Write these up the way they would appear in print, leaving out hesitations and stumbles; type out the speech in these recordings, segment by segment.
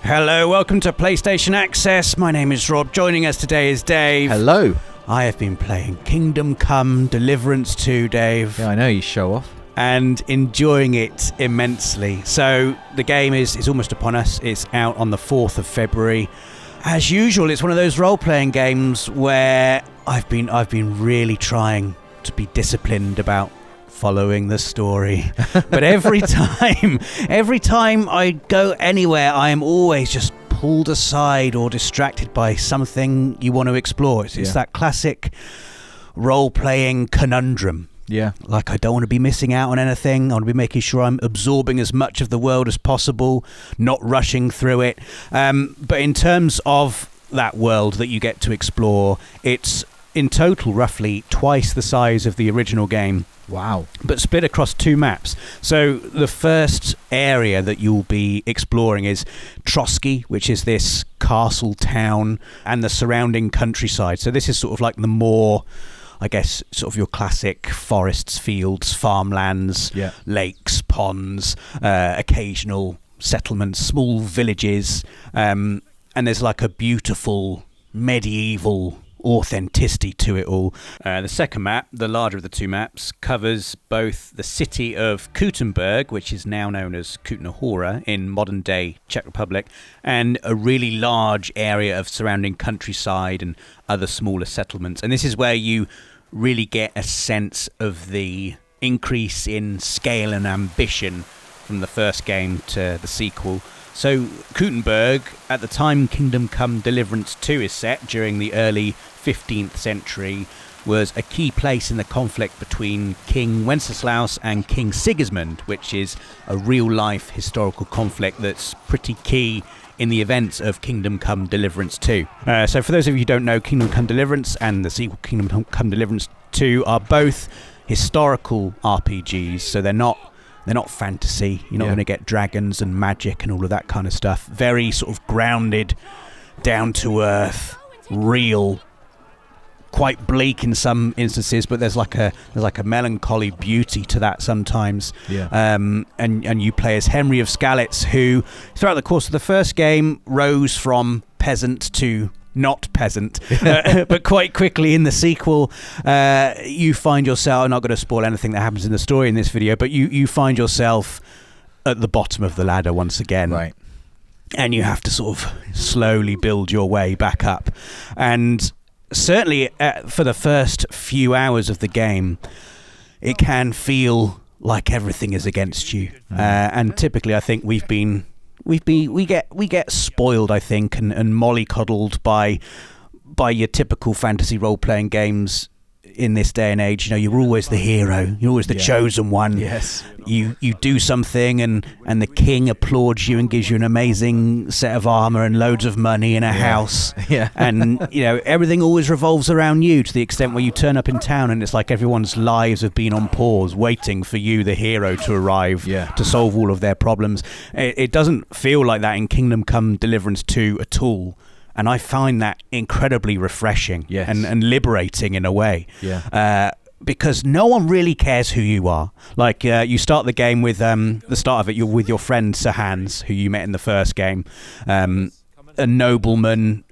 Hello, welcome to PlayStation Access. My name is Rob. Joining us today is Dave. Hello. I have been playing Kingdom Come Deliverance 2, Dave. Yeah, I know, you show off. And enjoying it immensely. So the game is almost upon us. It's out on the 4th of February. As usual, it's one of those role-playing games where I've been really trying to be disciplined about following the story. But every time I go anywhere, I am always just pulled aside or distracted by something you want to explore. It's that classic role-playing conundrum. Yeah. Like, I don't want to be missing out on anything. I want to be making sure I'm absorbing as much of the world as possible, not rushing through it. But in terms of that world that you get to explore, it's in total roughly twice the size of the original game. Wow. But split across 2 maps. So the first area that you'll be exploring is Trotsky, which is this castle town, and the surrounding countryside. So this is sort of like the more, I guess, sort of your classic forests, fields, farmlands, lakes, ponds, occasional settlements, small villages. And there's like a beautiful medieval authenticity to it all. The second map, the larger of the 2 maps, covers both the city of Kuttenberg, which is now known as Kutna Hora in modern day Czech Republic, and a really large area of surrounding countryside and other smaller settlements. And this is where you really get a sense of the increase in scale and ambition from the first game to the sequel. So Kuttenberg, at the time Kingdom Come Deliverance 2 is set, during the early 15th century, was a key place in the conflict between King Wenceslaus and King Sigismund, which is a real-life historical conflict that's pretty key in the events of Kingdom Come Deliverance 2. So for those of you who don't know, Kingdom Come Deliverance and the sequel Kingdom Come Deliverance 2 are both historical RPGs, so they're not fantasy. You're not going to get dragons and magic and all of that kind of stuff. Very sort of grounded, down to earth, real, quite bleak in some instances, but there's like a melancholy beauty to that sometimes. And you play as Henry of Skalitz, who throughout the course of the first game rose from peasant to not peasant, but quite quickly in the sequel you find yourself, I'm not going to spoil anything that happens in the story in this video, but you find yourself at the bottom of the ladder once again, right? And you have to sort of slowly build your way back up. And certainly for the first few hours of the game, it can feel like everything is against you. And typically I think we get spoiled, I think, and mollycoddled by your typical fantasy role-playing games in this day and age. You know, you're always the hero, you're always the chosen one. Yes. You do something and the king applauds you and gives you an amazing set of armor and loads of money and a house. And you know, everything always revolves around you, to the extent where you turn up in town and it's like everyone's lives have been on pause waiting for you, the hero, to arrive to solve all of their problems. It doesn't feel like that in Kingdom Come Deliverance 2 at all. And I find that incredibly refreshing and liberating in a way. Because no one really cares who you are. Like, you start the game with, the start of it, you're with your friend Sir Hans, who you met in the first game. A nobleman,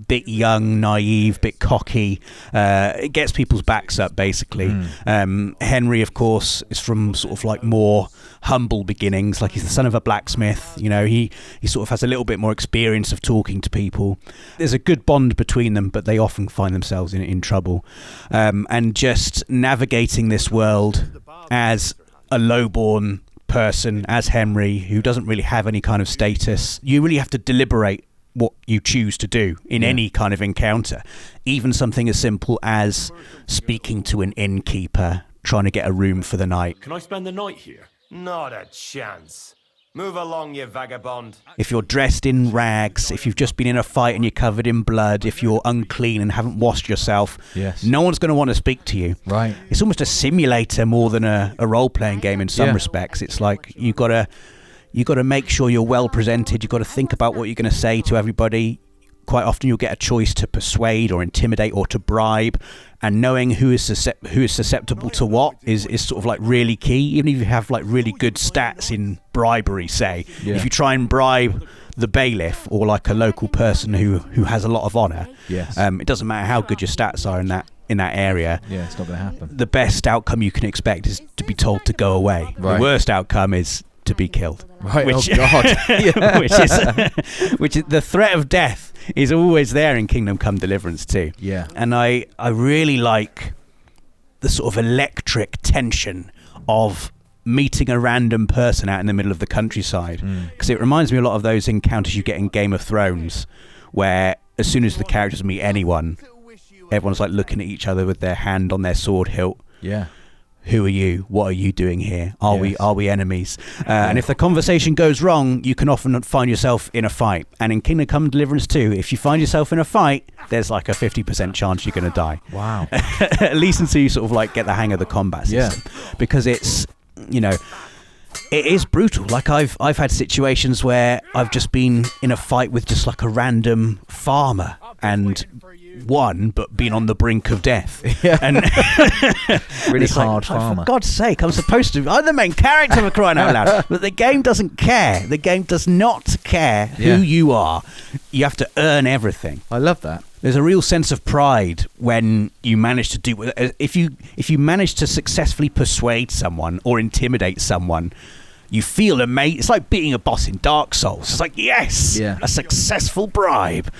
bit young, naive, bit cocky. It gets people's backs up, basically. Henry, of course, is from sort of like more humble beginnings. Like, he's the son of a blacksmith. You know, he sort of has a little bit more experience of talking to people. There's a good bond between them, but they often find themselves in trouble. And just navigating this world as a lowborn person, as Henry, who doesn't really have any kind of status, you really have to deliberate what you choose to do in any kind of encounter. Even something as simple as speaking to an innkeeper, trying to get a room for the night. Can I spend the night here? Not a chance. Move along, you vagabond. If you're dressed in rags, if you've just been in a fight and you're covered in blood, if you're unclean and haven't washed yourself, no one's going to want to speak to you. Right. It's almost a simulator more than a role-playing game in some respects. It's like you've got to make sure you're well presented. You've got to think about what you're going to say to everybody. quite often you'll get a choice to persuade or intimidate or to bribe, and knowing who is susceptible to what is sort of like really key. Even if you have like really good stats in bribery, say, if you try and bribe the bailiff or like a local person who has a lot of honor, it doesn't matter how good your stats are in that area. It's not going to happen. The best outcome you can expect is to be told to go away. The worst outcome is to be killed. Which, oh God. which is the threat of death is always there in Kingdom Come Deliverance too. And I really like the sort of electric tension of meeting a random person out in the middle of the countryside, because it reminds me a lot of those encounters you get in Game of Thrones, where as soon as the characters meet anyone, everyone's like looking at each other with their hand on their sword hilt. Who are you? What are you doing here? Are we enemies? And if the conversation goes wrong, you can often find yourself in a fight. And in Kingdom Come Deliverance 2, if you find yourself in a fight, there's like a 50% chance you're going to die. Wow. At least until you sort of like get the hang of the combat system. Because it's, you know, it is brutal. Like I've had situations where I've just been in a fight with just like a random farmer and won, but been on the brink of death. And really hard farmer. For God's sake, I'm the main character, for crying out loud. But the game doesn't care. The game does not care who you are. You have to earn everything. I love that. There's a real sense of pride when you manage to do, if you manage to successfully persuade someone or intimidate someone, you feel amazing. It's like being a boss in Dark Souls. It's like, yes, a successful bribe.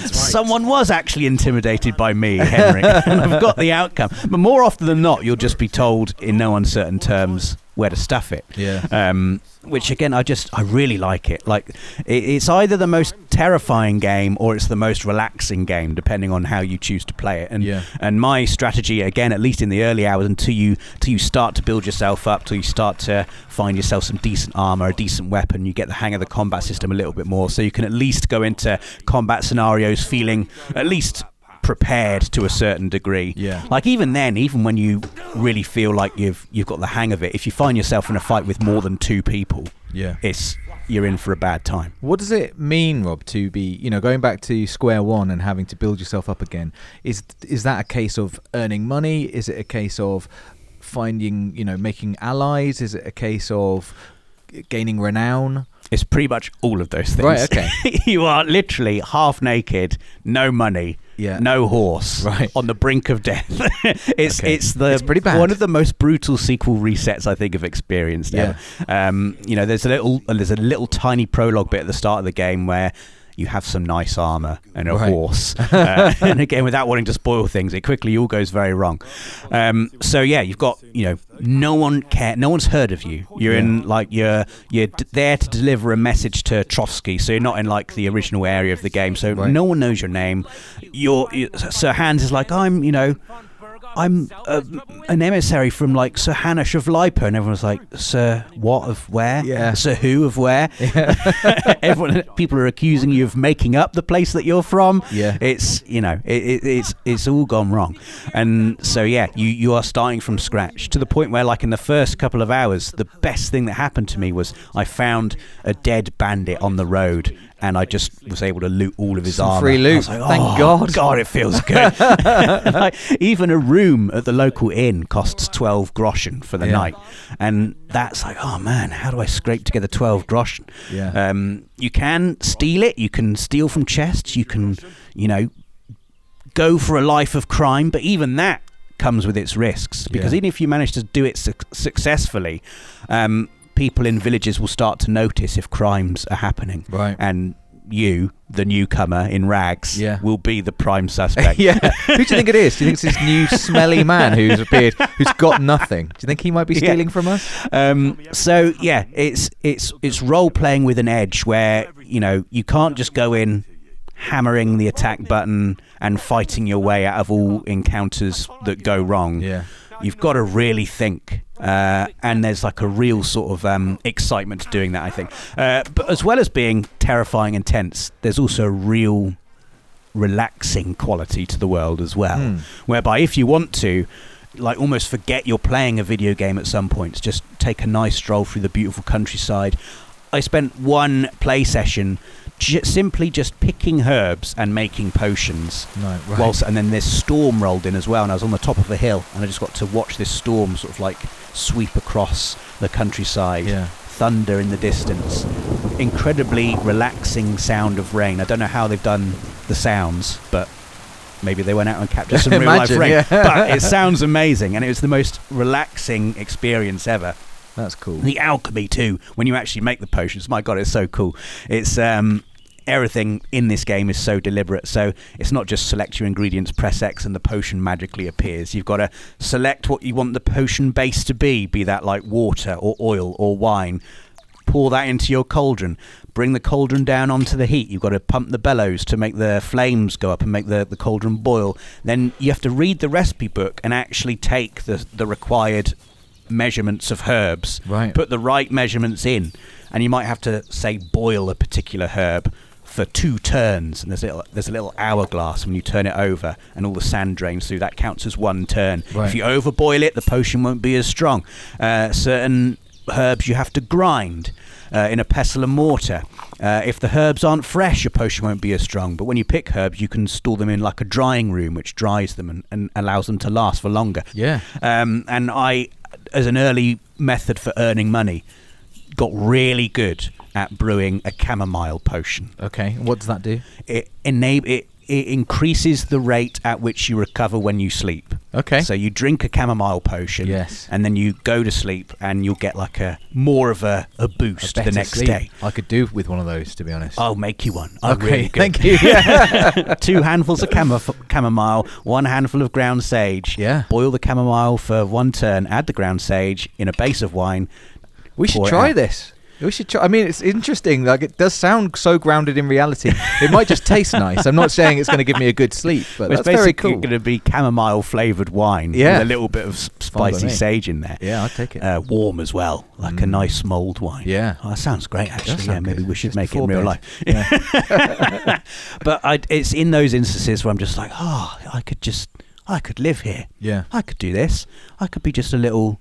Someone was actually intimidated by me, Henrik, and I've got the outcome. But more often than not, you'll just be told in no uncertain terms where to stuff it. Which again, I really like it. Like it's either the most terrifying game or it's the most relaxing game, depending on how you choose to play it. And my strategy, again, at least in the early hours, until you start to build yourself up, till you start to find yourself some decent armor, a decent weapon, you get the hang of the combat system a little bit more, so you can at least go into combat scenarios feeling at least prepared to a certain degree. Like even then, even when you really feel like you've got the hang of it, if you find yourself in a fight with more than two people, you're in for a bad time. What does it mean, Rob, to be, going back to square one and having to build yourself up again? Is that a case of earning money? Is it a case of finding, making allies? Is it a case of gaining renown? It's pretty much all of those things. Right, okay. You are literally half naked, no money, no horse, on the brink of death. It's pretty bad. One of the most brutal sequel resets I think I've experienced ever. There's a little tiny prologue bit at the start of the game where you have some nice armor and a horse. And again, without wanting to spoil things, it quickly all goes very wrong. You've got, no one's heard of you. You're in like you're there to deliver a message to Trotsky, so you're not in like the original area of the game. So no one knows your name. Sir Hans is like, I'm an emissary from like Sir Hanush of Lipa, and everyone's like, Sir what of where? Sir who of where? People are accusing you of making up the place that you're from. It's it's all gone wrong, and so you are starting from scratch, to the point where like in the first couple of hours, the best thing that happened to me was I found a dead bandit on the road, and I just was able to loot all of his armor. Free loot. Like, Thank God, it feels good. Like, even a room at the local inn costs 12 groschen for the night, and that's like, oh man, how do I scrape together 12 groschen? You can steal it. You can steal from chests. You can, go for a life of crime, but even that comes with its risks, because even if you manage to do it successfully, people in villages will start to notice if crimes are happening, and you, the newcomer in rags, will be the prime suspect. Who do you think it is? Do you think it's this new smelly man who's appeared, who's got nothing? Do you think he might be stealing from us? It's role playing with an edge where you can't just go in hammering the attack button and fighting your way out of all encounters that go wrong. You've got to really think, and there's like a real sort of excitement to doing that, I think. But as well as being terrifying and tense, there's also a real relaxing quality to the world as well, whereby if you want to, like, almost forget you're playing a video game at some points, just take a nice stroll through the beautiful countryside, I spent one play session simply just picking herbs and making potions. No, right. And then this storm rolled in as well, and I was on the top of a hill, and I just got to watch this storm sort of like sweep across the countryside. Yeah. Thunder in the distance. Incredibly relaxing sound of rain. I don't know how they've done the sounds, but maybe they went out and captured some real life rain. Yeah. But it sounds amazing, and it was the most relaxing experience ever. That's cool. The alchemy too, when you actually make the potions, my god, it's so cool. It's everything in this game is so deliberate. So it's not just select your ingredients, press X, and the potion magically appears. You've got to select what you want the potion base to be that like water or oil or wine. Pour that into your cauldron. Bring the cauldron down onto the heat. You've got to pump the bellows to make the flames go up and make the cauldron boil. Then you have to read the recipe book and actually take the required measurements of herbs, right. Put the right measurements in, and you might have to say boil a particular herb for 2 turns, and there's a little hourglass when you turn it over, and all the sand drains through. That counts as 1 turn. Right. If you overboil it, the potion won't be as strong. Certain herbs you have to grind in a pestle and mortar. If the herbs aren't fresh, your potion won't be as strong. But when you pick herbs, you can store them in like a drying room, which dries them and allows them to last for longer. Yeah. And I, as an early method for earning money, got really good at brewing a chamomile potion. Okay. What does that do? It increases the rate at which you recover when you sleep. Okay. So you drink a chamomile potion, yes, and then you go to sleep, and you'll get like more of a boost the next day. I could do with one of those, to be honest. I'll make you one. Okay, really good. Thank you. Yeah. 2 handfuls of chamomile, 1 handful of ground sage. Yeah. Boil the chamomile for 1 turn. Add the ground sage in a base of wine. We should try this. We should try. I mean, it's interesting. Like, it does sound so grounded in reality. It might just taste nice. I'm not saying it's going to give me a good sleep, but that's very cool. It's basically going to be chamomile flavoured wine with a little bit of spicy sage in there. Yeah, I'll take it. Warm as well, like a nice mulled wine. Yeah. Oh, that sounds great, actually. Yeah, maybe we should Just make it in real life. Yeah. But it's in those instances where I'm just like, I could live here. Yeah. I could do this. I could be just a little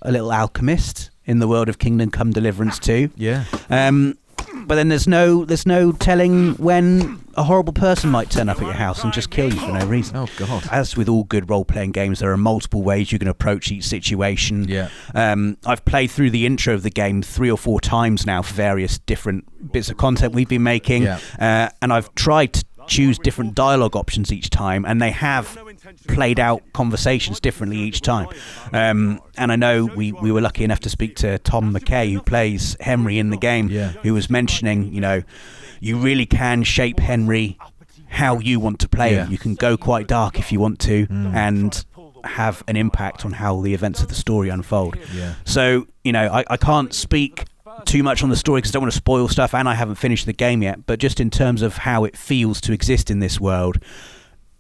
alchemist in the world of Kingdom Come Deliverance 2. Yeah. But then there's no telling when a horrible person might turn up at your house and just kill you for no reason. Oh God. As with all good role-playing games, there are multiple ways you can approach each situation. Yeah. I've played through the intro of the game 3 or 4 times now for various different bits of content we've been making. Yeah. And I've tried to choose different dialogue options each time, and they have played out conversations differently each time. And I know we were lucky enough to speak to Tom McKay, who plays Henry in the game, who was mentioning, you really can shape Henry how you want to play him. You can go quite dark if you want to, and have an impact on how the events of the story unfold. Yeah. So, I can't speak too much on the story because I don't want to spoil stuff, and I haven't finished the game yet, but just in terms of how it feels to exist in this world,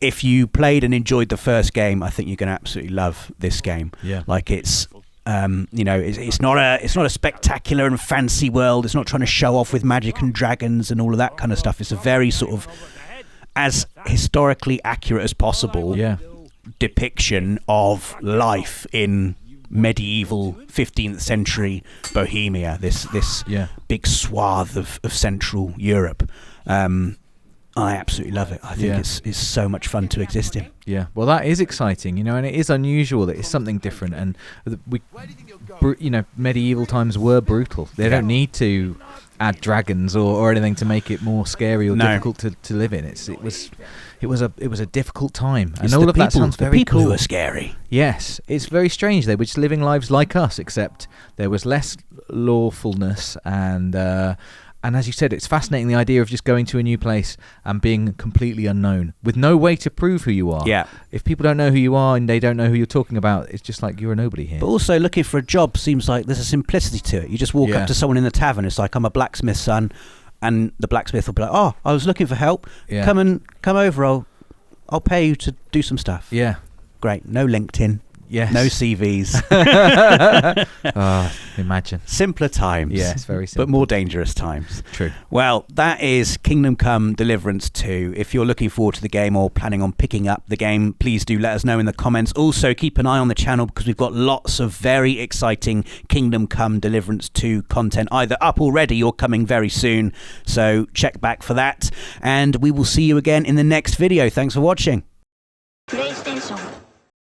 if you played and enjoyed the first game, I think you're going to absolutely love this game. Yeah. Like it's it's not a spectacular and fancy world. It's not trying to show off with magic and dragons and all of that kind of stuff. It's a very sort of as historically accurate as possible depiction of life in medieval 15th century Bohemia, this big swath of Central Europe. I absolutely love it. I think it's so much fun to exist in. Yeah, well, that is exciting, and it is unusual that it's something different. And medieval times were brutal. They don't need to add dragons or anything to make it more scary or difficult to live in. It was a difficult time, and all of that sounds very cool. The people who are scary. Yes, it's very strange. They were just living lives like us, except there was less lawfulness and as you said, it's fascinating, the idea of just going to a new place and being completely unknown with no way to prove who you are. Yeah. If people don't know who you are and they don't know who you're talking about, it's just like you're a nobody here. But also looking for a job seems like there's a simplicity to it. You just walk up to someone in the tavern. It's like, I'm a blacksmith's son, and the blacksmith will be like, "Oh, I was looking for help. Yeah. Come over. I'll pay you to do some stuff." Yeah. Great. No LinkedIn. Yes. No CVs. Imagine. Simpler times. Yes, very simple. But more dangerous times. True. Well, that is Kingdom Come Deliverance 2. If you're looking forward to the game or planning on picking up the game, please do let us know in the comments. Also, keep an eye on the channel because we've got lots of very exciting Kingdom Come Deliverance 2 content, either up already or coming very soon. So check back for that. And we will see you again in the next video. Thanks for watching.